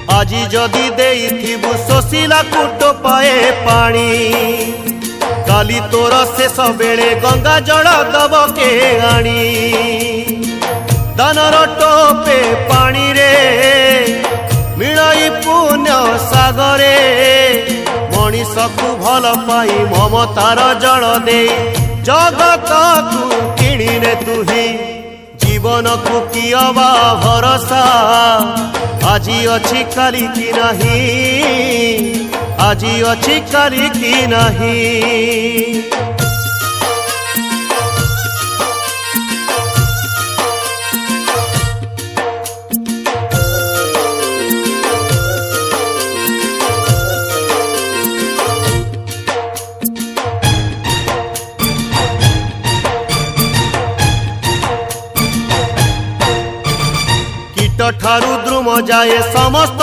আজি যদি দেইথিবু শোষিলা কুটো পায়ে পানি কালি তোর শেষ বেড়ে গঙ্গা জল দব কে আনি দানর টোপে পানি রে মিলাই পুণ্য সাগরে মଣିষকু ভাল পাই মমতার জল দে জগতকু কিଣିনে তুহি জীবনকু কি অবা ভরসা আজি অছি কালি কি নাহি আজি অছি কালি কি নাহি ଠାରୁ ଦ୍ରୁମ ଯାଏ ସମସ୍ତ